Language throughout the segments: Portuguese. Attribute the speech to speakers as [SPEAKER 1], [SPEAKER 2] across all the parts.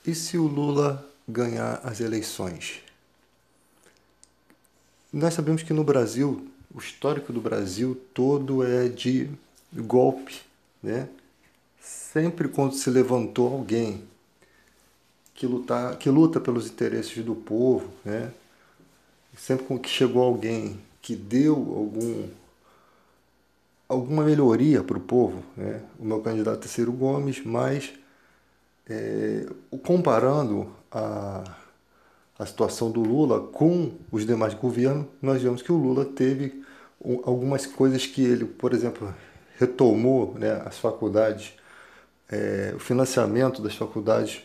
[SPEAKER 1] E se o Lula ganhar as eleições? Nós sabemos que no Brasil, o histórico do Brasil todo é de golpe, né? Sempre quando se levantou alguém que luta pelos interesses do povo, né? Sempre que chegou alguém que deu alguma melhoria para o povo, né? O meu candidato é Ciro Gomes, mas comparando a situação do Lula com os demais governos, nós vemos que o Lula teve algumas coisas que ele, por exemplo, retomou, né, as faculdades, o financiamento das faculdades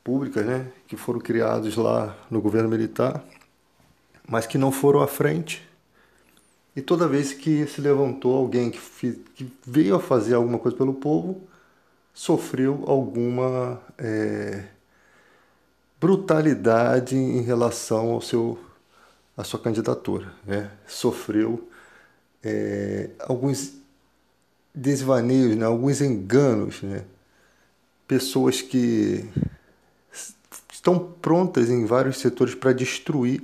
[SPEAKER 1] públicas, né, que foram criados lá no governo militar, mas que não foram à frente. E toda vez que se levantou alguém que veio a fazer alguma coisa pelo povo, sofreu alguma brutalidade em relação à sua candidatura, né? Sofreu alguns desvaneios, né? Alguns enganos, né? Pessoas que estão prontas em vários setores para destruir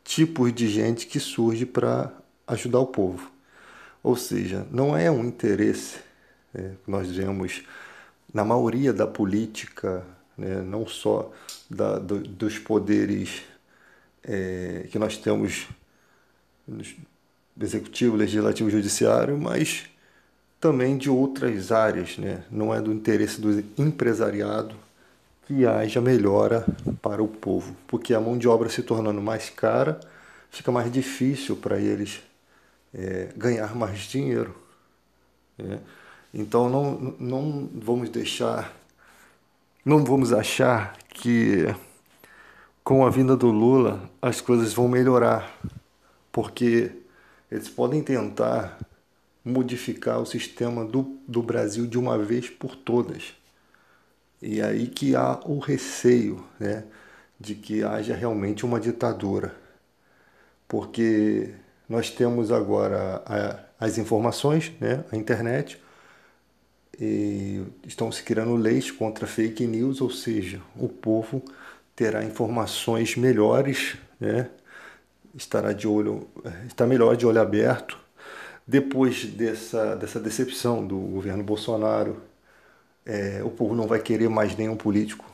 [SPEAKER 1] tipos de gente que surge para ajudar o povo. Ou seja, não é um interesse, né, que nós vemos na maioria da política, né, não só dos poderes que nós temos no executivo, legislativo e judiciário, mas também de outras áreas, né? Não é do interesse do empresariado que haja melhora para o povo, porque a mão de obra se tornando mais cara, fica mais difícil para eles ganhar mais dinheiro, né? Então não vamos deixar, não vamos achar que com a vinda do Lula as coisas vão melhorar, porque eles podem tentar modificar o sistema do Brasil de uma vez por todas. E aí que há o receio, né, de que haja realmente uma ditadura. Porque nós temos agora as informações, né, a internet, e estão se criando leis contra fake news, ou seja, o povo terá informações melhores, né, está melhor de olho aberto. Depois dessa decepção do governo Bolsonaro, o povo não vai querer mais nenhum político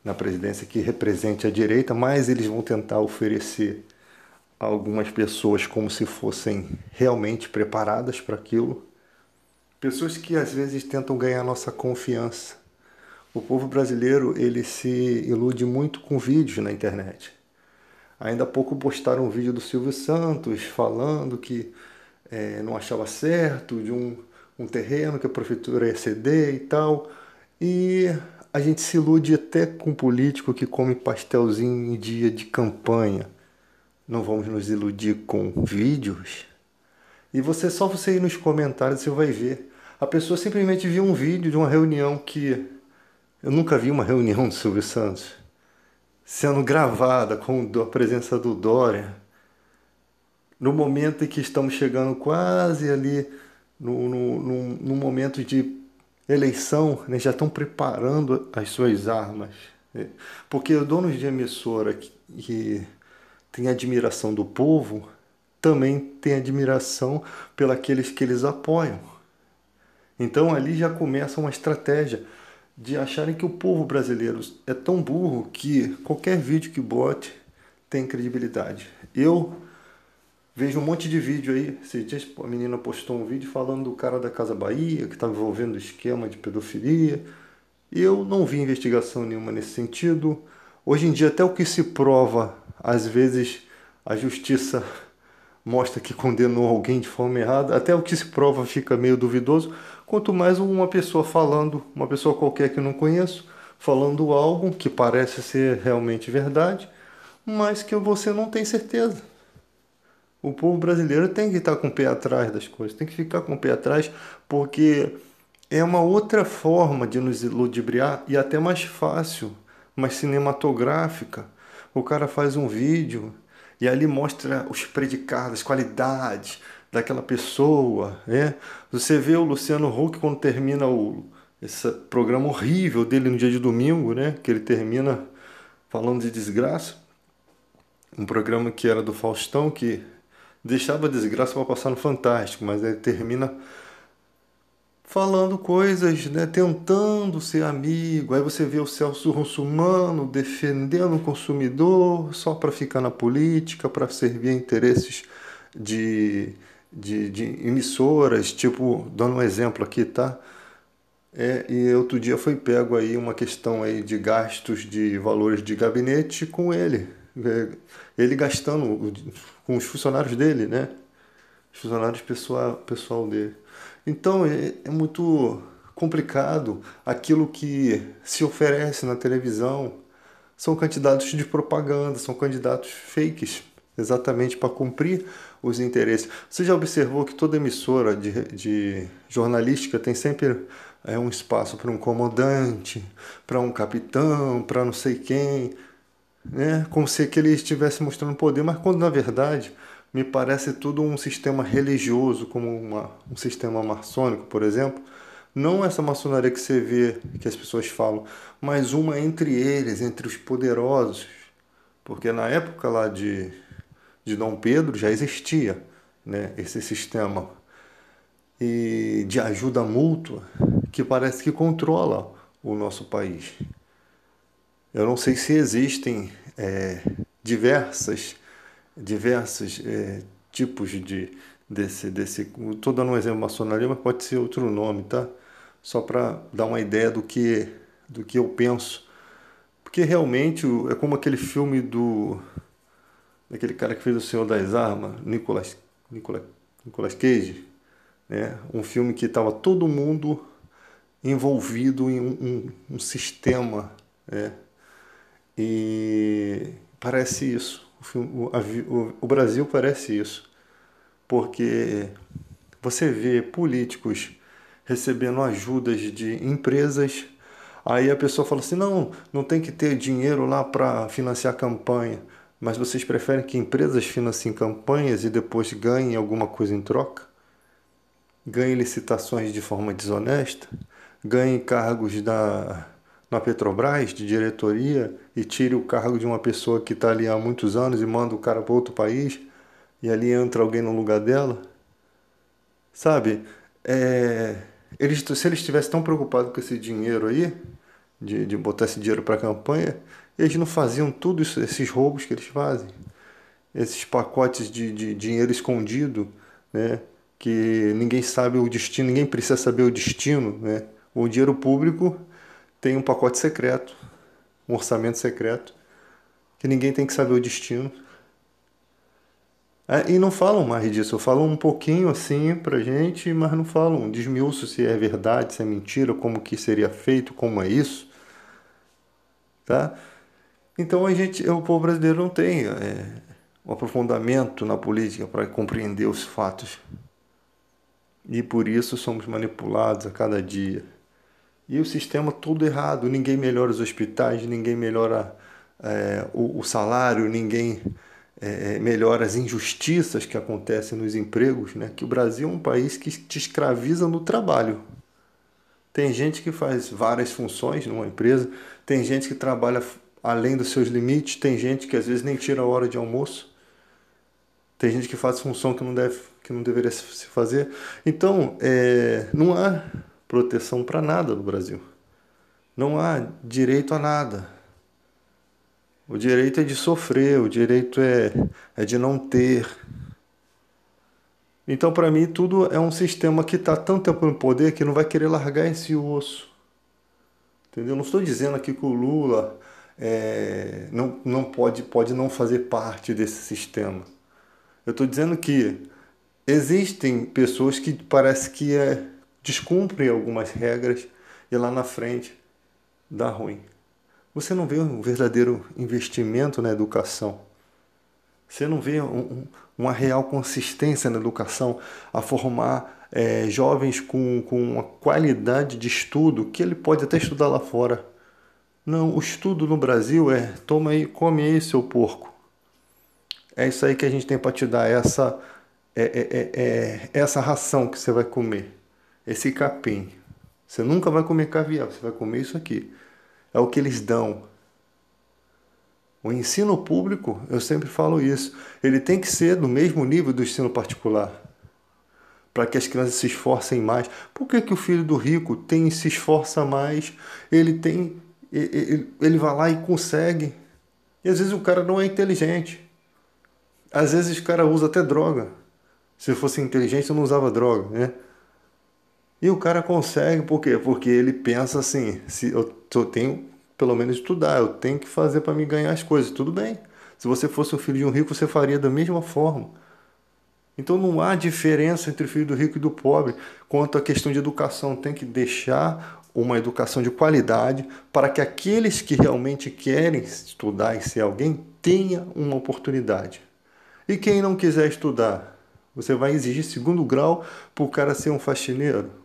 [SPEAKER 1] na presidência que represente a direita, mas eles vão tentar oferecer a algumas pessoas como se fossem realmente preparadas para aquilo. Pessoas que às vezes tentam ganhar nossa confiança. O povo brasileiro, ele se ilude muito com vídeos na internet. Ainda há pouco postaram um vídeo do Silvio Santos falando que não achava certo de um terreno que a prefeitura ia ceder e tal. E a gente se ilude até com político que come pastelzinho em dia de campanha. Não vamos nos iludir com vídeos. E só você ir nos comentários você vai ver. A pessoa simplesmente viu um vídeo de uma reunião que eu nunca vi uma reunião do Silvio Santos sendo gravada com a presença do Dória, no momento em que estamos chegando quase ali no momento de eleição, né, já estão preparando as suas armas, né? Porque os donos de emissora que tem admiração do povo também tem admiração pelos que eles apoiam. Então ali já começa uma estratégia de acharem que o povo brasileiro é tão burro que qualquer vídeo que bote tem credibilidade. Eu vejo um monte de vídeo aí. Esses dias a menina postou um vídeo falando do cara da Casa Bahia, que estava envolvendo esquema de pedofilia. Eu não vi investigação nenhuma nesse sentido. Hoje em dia, até o que se prova, às vezes a justiça mostra que condenou alguém de forma errada. Até o que se prova fica meio duvidoso. Quanto mais uma pessoa falando, uma pessoa qualquer que eu não conheço, falando algo que parece ser realmente verdade, mas que você não tem certeza. O povo brasileiro tem que estar com o pé atrás das coisas, tem que ficar com o pé atrás, porque é uma outra forma de nos ludibriar e até mais fácil, mais cinematográfica. O cara faz um vídeo e ali mostra os predicados, as qualidades daquela pessoa, né? Você vê o Luciano Huck quando termina esse programa horrível dele no dia de domingo, né? Que ele termina falando de desgraça. Um programa que era do Faustão, que deixava a desgraça para passar no Fantástico, mas ele termina falando coisas, né, tentando ser amigo. Aí você vê o Celso Russomano defendendo o consumidor só para ficar na política, para servir a interesses de, de emissoras, tipo, dando um exemplo aqui, tá? E outro dia foi pego aí uma questão aí de gastos de valores de gabinete com ele. Ele gastando com os funcionários dele, né? Os funcionários pessoal dele. Então é muito complicado. Aquilo que se oferece na televisão são candidatos de propaganda, são candidatos fakes, exatamente para cumprir os interesses. Você já observou que toda emissora de jornalística tem sempre um espaço para um comandante, para um capitão, para não sei quem, né? Como se que ele estivesse mostrando poder, mas quando na verdade me parece tudo um sistema religioso, como um sistema maçônico, por exemplo. Não essa maçonaria que você vê, que as pessoas falam, mas uma entre eles, entre os poderosos. Porque na época lá de Dom Pedro já existia, né, esse sistema de ajuda mútua que parece que controla o nosso país. Eu não sei se existem diversas diversos tipos estou dando um exemplo maçonaria, mas pode ser outro nome, tá? Só para dar uma ideia do que eu penso. Porque realmente é como aquele filme daquele cara que fez O Senhor das Armas, Nicolas, Nicolas Cage, né? Um filme que estava todo mundo envolvido em um sistema, né? E parece isso. O Brasil parece isso. Porque você vê políticos recebendo ajudas de empresas, aí a pessoa fala assim: não, não tem que ter dinheiro lá para financiar a campanha, mas vocês preferem que empresas financiem campanhas e depois ganhem alguma coisa em troca? Ganhem licitações de forma desonesta? Ganhem cargos na Petrobras, de diretoria, e tire o cargo de uma pessoa que está ali há muitos anos e manda o cara para outro país, e ali entra alguém no lugar dela? Sabe? É, se eles estivessem tão preocupados com esse dinheiro aí, de botar esse dinheiro para a campanha, eles não faziam tudo isso, esses roubos que eles fazem, esses pacotes de dinheiro escondido, né? Que ninguém sabe o destino, ninguém precisa saber o destino, né? O dinheiro público tem um pacote secreto, um orçamento secreto, que ninguém tem que saber o destino. E não falam mais disso, falam um pouquinho assim pra gente, mas não falam, desmiuçam se é verdade, se é mentira, como que seria feito, como é isso, tá? Então o povo brasileiro não tem um aprofundamento na política para compreender os fatos. E por isso somos manipulados a cada dia. E o sistema todo errado, ninguém melhora os hospitais, ninguém melhora o salário, ninguém melhora as injustiças que acontecem nos empregos, né? Que o Brasil é um país que te escraviza no trabalho. Tem gente que faz várias funções numa empresa, tem gente que trabalha além dos seus limites, tem gente que às vezes nem tira a hora de almoço, tem gente que faz função que não deveria se fazer. Então, não há proteção para nada no Brasil. Não há direito a nada. O direito é de sofrer, o direito é de não ter. Então, para mim, tudo é um sistema que está tanto tempo no poder que não vai querer largar esse osso. Entendeu? Não estou dizendo aqui que o Lula não pode não fazer parte desse sistema. Eu estou dizendo que existem pessoas que parece que descumprem algumas regras e lá na frente dá ruim. Você não vê um verdadeiro investimento na educação. Você não vê uma real consistência na educação a formar jovens com uma qualidade de estudo que ele pode até estudar lá fora. Não, o estudo no Brasil toma aí, come aí, seu porco. É isso aí que a gente tem para te dar, essa ração que você vai comer, esse capim. Você nunca vai comer caviar, você vai comer isso aqui. É o que eles dão. O ensino público, eu sempre falo isso, ele tem que ser do mesmo nível do ensino particular, para que as crianças se esforcem mais. Por que que o filho do rico se esforça mais? Ele tem, ele vai lá e consegue. E às vezes o cara não é inteligente. Às vezes o cara usa até droga. Se fosse inteligente, eu não usava droga, né? E o cara consegue, por quê? Porque ele pensa assim, se eu tenho pelo menos estudar, eu tenho que fazer para me ganhar as coisas. Tudo bem. Se você fosse o filho de um rico, você faria da mesma forma. Então não há diferença entre o filho do rico e do pobre quanto à questão de educação. Tem que deixar uma educação de qualidade para que aqueles que realmente querem estudar e ser alguém tenha uma oportunidade. E quem não quiser estudar, você vai exigir segundo grau para o cara ser um faxineiro?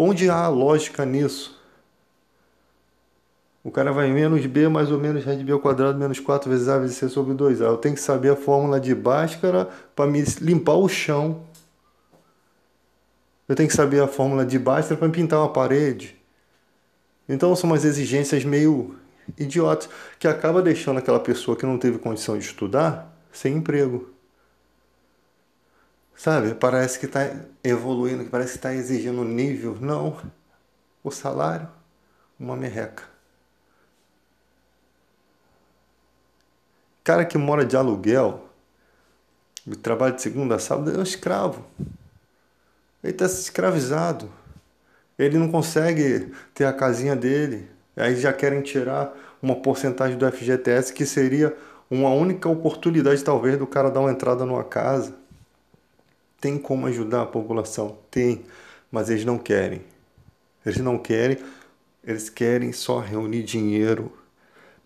[SPEAKER 1] Onde há lógica nisso? O cara vai menos b mais ou menos raiz de b ao quadrado menos 4 vezes a vezes c sobre 2a. Eu tenho que saber a fórmula de Bhaskara para me limpar o chão. Eu tenho que saber a fórmula de Bhaskara para pintar uma parede. Então são umas exigências meio idiotas que acaba deixando aquela pessoa que não teve condição de estudar sem emprego. Sabe? Parece que está evoluindo, parece que está exigindo nível. Não. O salário, uma merreca. Cara que mora de aluguel, trabalha de segunda a sábado, é um escravo. Ele está escravizado. Ele não consegue ter a casinha dele. Aí já querem tirar uma porcentagem do FGTS, que seria uma única oportunidade, talvez, do cara dar uma entrada numa casa. Tem como ajudar a população? Tem. Mas eles não querem. Eles não querem. Eles querem só reunir dinheiro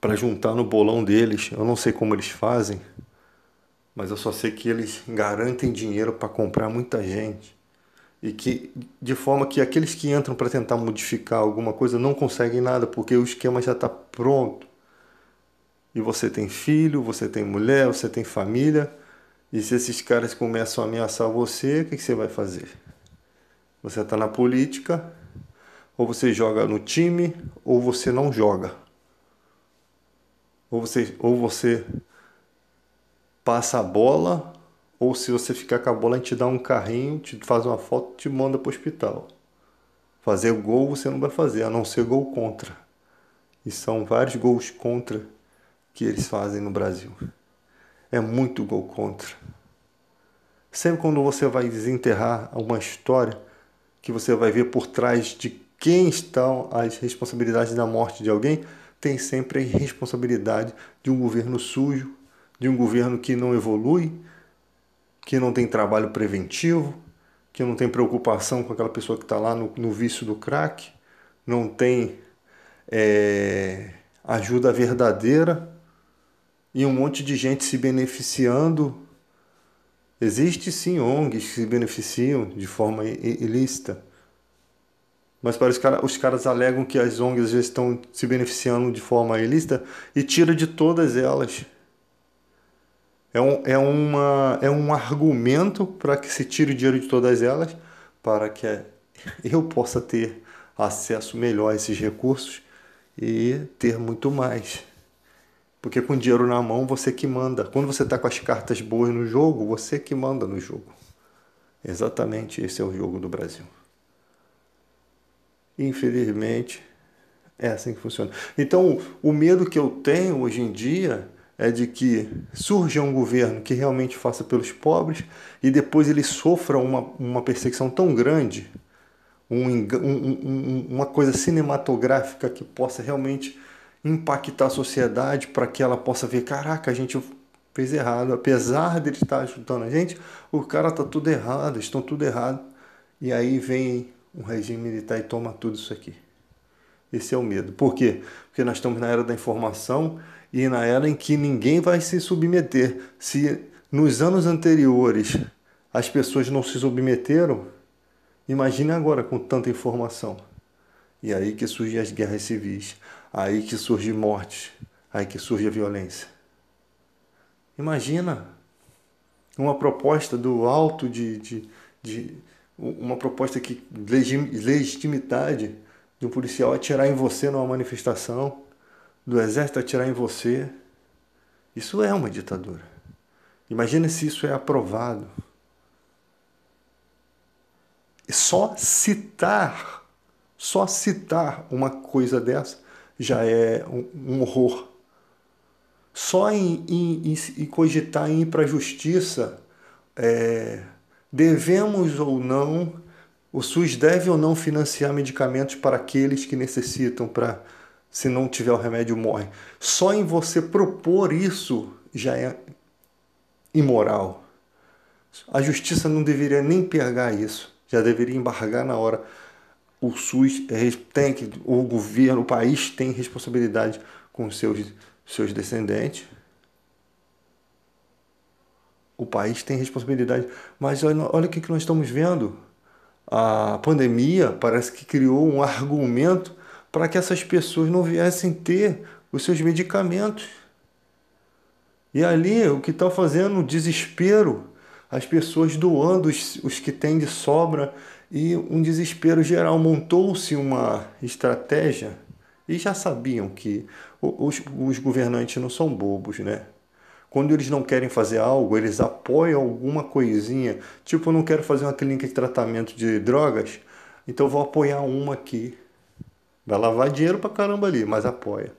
[SPEAKER 1] para juntar no bolão deles. Eu não sei como eles fazem, mas eu só sei que eles garantem dinheiro para comprar muita gente. E que, de forma que aqueles que entram para tentar modificar alguma coisa não conseguem nada, porque o esquema já está pronto. E você tem filho, você tem mulher, você tem família. E se esses caras começam a ameaçar você, o que você vai fazer? Você está na política, ou você joga no time, ou você não joga. Ou você passa a bola, ou se você ficar com a bola, a gente dá um carrinho, te faz uma foto e te manda para o hospital. Fazer gol você não vai fazer, a não ser gol contra. E são vários gols contra que eles fazem no Brasil. É muito gol contra. Sempre quando você vai desenterrar uma história, que você vai ver por trás de quem estão as responsabilidades da morte de alguém, tem sempre a responsabilidade de um governo sujo, de um governo que não evolui, que não tem trabalho preventivo, que não tem preocupação com aquela pessoa que está lá no vício do crack, não tem ajuda verdadeira e um monte de gente se beneficiando. Existe sim ONGs que se beneficiam de forma ilícita, mas para os caras alegam que as ONGs já estão se beneficiando de forma ilícita e tira de todas elas. É um argumento para que se tire o dinheiro de todas elas, para que eu possa ter acesso melhor a esses recursos e ter muito mais. Porque com dinheiro na mão, você que manda. Quando você está com as cartas boas no jogo, você que manda no jogo. Exatamente esse é o jogo do Brasil. Infelizmente, é assim que funciona. Então, o medo que eu tenho hoje em dia é de que surja um governo que realmente faça pelos pobres e depois ele sofra uma perseguição tão grande, uma coisa cinematográfica que possa realmente impactar a sociedade para que ela possa ver, caraca, a gente fez errado. Apesar de ele estar ajudando a gente, o cara está tudo errado, estão tudo errado. E aí vem um regime militar e toma tudo isso aqui. Esse é o medo. Por quê? Porque nós estamos na era da informação e na era em que ninguém vai se submeter. Se nos anos anteriores as pessoas não se submeteram, imagine agora com tanta informação. E aí que surgem as guerras civis, aí que surgem mortes, aí que surge a violência. Imagina uma proposta do alto de uma proposta que legitimidade de um policial atirar em você numa manifestação, do exército atirar em você. Isso é uma ditadura. Imagina se isso é aprovado. E só citar uma coisa dessa já é um horror. Só em cogitar em ir para a justiça, devemos ou não, o SUS deve ou não financiar medicamentos para aqueles que necessitam, para se não tiver o remédio morre. Só em você propor isso já é imoral. A justiça não deveria nem pegar isso, já deveria embargar na hora. O SUS tem que, o governo, o país tem responsabilidade com os seus descendentes. O país tem responsabilidade. Mas olha o que nós estamos vendo. A pandemia parece que criou um argumento para que essas pessoas não viessem ter os seus medicamentos. E ali o que está fazendo o desespero, as pessoas doando os que têm de sobra e um desespero geral. Montou-se uma estratégia e já sabiam que os governantes não são bobos, né? Quando eles não querem fazer algo, eles apoiam alguma coisinha. Tipo, eu não quero fazer uma clínica de tratamento de drogas, então eu vou apoiar uma aqui. Vai lavar dinheiro pra caramba ali, mas apoia.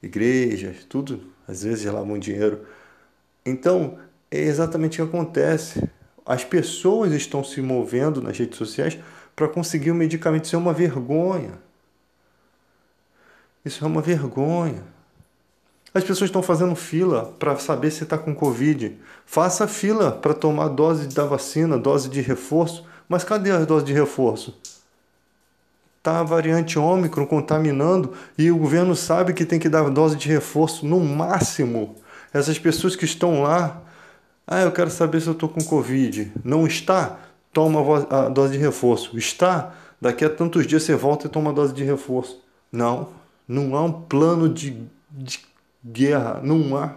[SPEAKER 1] Igrejas, tudo, às vezes lavam dinheiro. Então, é exatamente o que acontece. As pessoas estão se movendo nas redes sociais para conseguir o medicamento. Isso é uma vergonha. Isso é uma vergonha. As pessoas estão fazendo fila para saber se está com Covid. Faça fila para tomar dose da vacina, dose de reforço. Mas cadê a dose de reforço? Está a variante Ômicron contaminando e o governo sabe que tem que dar dose de reforço no máximo. Essas pessoas que estão lá, eu quero saber se eu estou com Covid. Não está? Toma a dose de reforço. Está? Daqui a tantos dias você volta e toma a dose de reforço. Não, não há um plano de guerra, não há.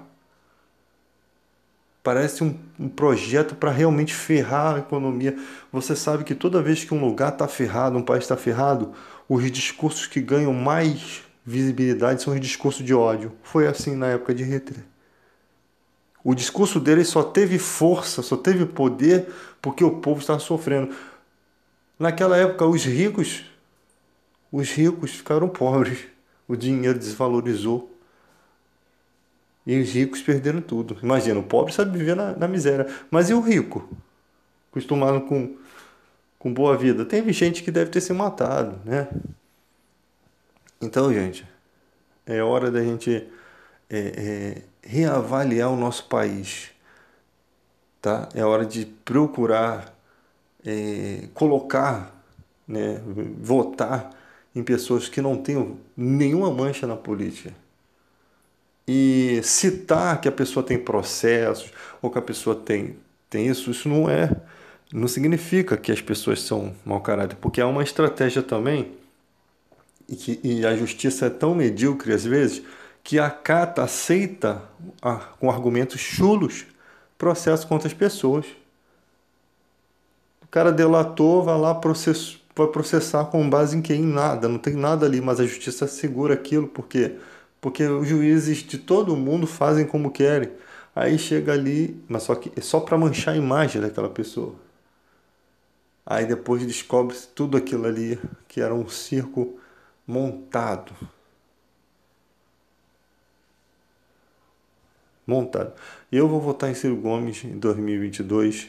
[SPEAKER 1] Parece um projeto para realmente ferrar a economia. Você sabe que toda vez que um lugar está ferrado, um país está ferrado, os discursos que ganham mais visibilidade são os discursos de ódio. Foi assim na época de Hitler. O discurso dele só teve força, só teve poder porque o povo estava sofrendo. Naquela época, os ricos ficaram pobres. O dinheiro desvalorizou. E os ricos perderam tudo. Imagina, o pobre sabe viver na miséria. Mas e o rico? Acostumado com boa vida. Teve gente que deve ter se matado, né? Então, gente, é hora da gente reavaliar o nosso país, tá? É hora de procurar colocar, né, votar em pessoas que não tenham nenhuma mancha na política. E citar que a pessoa tem processos ou que a pessoa tem isso não significa que as pessoas são mau caráter, porque há uma estratégia também e a justiça é tão medíocre às vezes que aceita com argumentos chulos processo contra as pessoas. O cara delatou, vai lá vai processar com base em quê? Em nada, não tem nada ali, mas a justiça segura aquilo, porque os juízes de todo mundo fazem como querem. Aí chega ali, mas só que é só para manchar a imagem daquela pessoa. Aí depois descobre-se tudo aquilo ali, que era um circo montado. Montado. Eu vou votar em Ciro Gomes em 2022.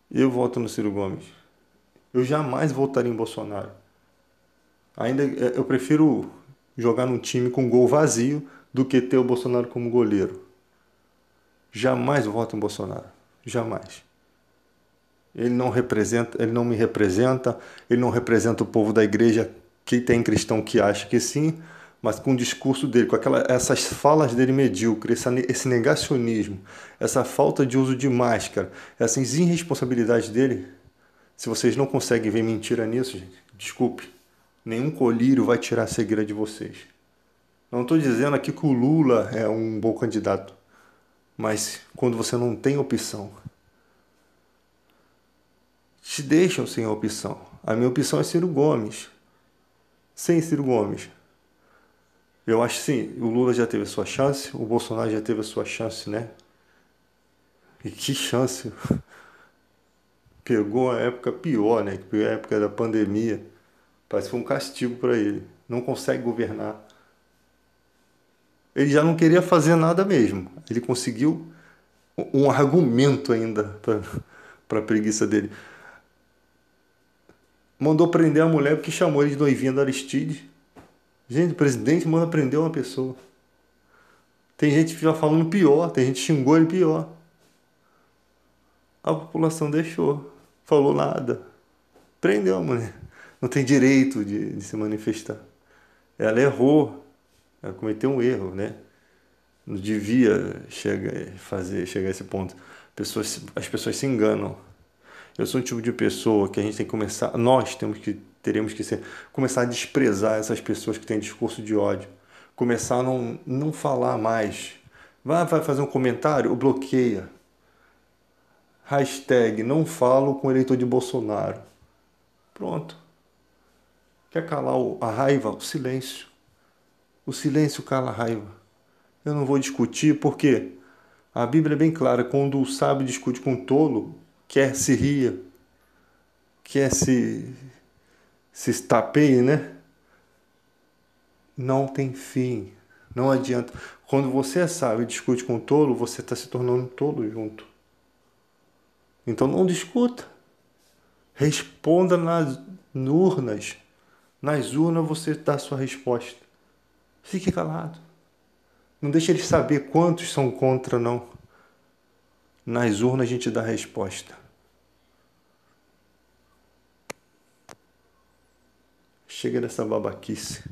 [SPEAKER 1] Eu voto no Ciro Gomes. Eu jamais votaria em Bolsonaro. Ainda eu prefiro jogar num time com gol vazio do que ter o Bolsonaro como goleiro. Jamais voto em Bolsonaro. Jamais. Ele não me representa, ele não representa o povo da igreja, que tem cristão que acha que sim, mas com o discurso dele, com essas falas dele medíocres, esse negacionismo, essa falta de uso de máscara, essas irresponsabilidades dele, se vocês não conseguem ver mentira nisso, gente, desculpe, nenhum colírio vai tirar a cegueira de vocês. Não estou dizendo aqui que o Lula é um bom candidato, mas quando você não tem opção, te deixam sem opção. A minha opção é Ciro Gomes. Sem Ciro Gomes. Eu acho sim, o Lula já teve a sua chance, o Bolsonaro já teve a sua chance, né? E que chance! Pegou a época pior, né? Que pegou a época da pandemia. Parece que foi um castigo para ele. Não consegue governar. Ele já não queria fazer nada mesmo. Ele conseguiu um argumento ainda para a preguiça dele. Mandou prender a mulher porque chamou ele de noivinha da Aristide. Gente, o presidente manda prender uma pessoa. Tem gente que já falando pior, tem gente que xingou ele pior. A população deixou, falou nada. Prendeu a mulher. Não tem direito de se manifestar. Ela errou, ela cometeu um erro, né? Não devia chegar a esse ponto. As pessoas se enganam. Eu sou um tipo de pessoa que a gente tem que começar, teremos que começar a desprezar essas pessoas que têm discurso de ódio. Começar a não falar mais. Vai fazer um comentário, bloqueia. Hashtag não falo com o eleitor de Bolsonaro. Pronto. Quer calar a raiva? O silêncio. O silêncio cala a raiva. Eu não vou discutir porque a Bíblia é bem clara. Quando o sábio discute com o tolo, quer se ria, quer se estapeie, né? Não tem fim. Não adianta. Quando você é sábio e discute com o tolo, você está se tornando tolo junto. Então não discuta. Responda nas urnas. Nas urnas você dá a sua resposta. Fique calado. Não deixe eles saber quantos são contra, não. Nas urnas a gente dá a resposta. Chega dessa babaquice.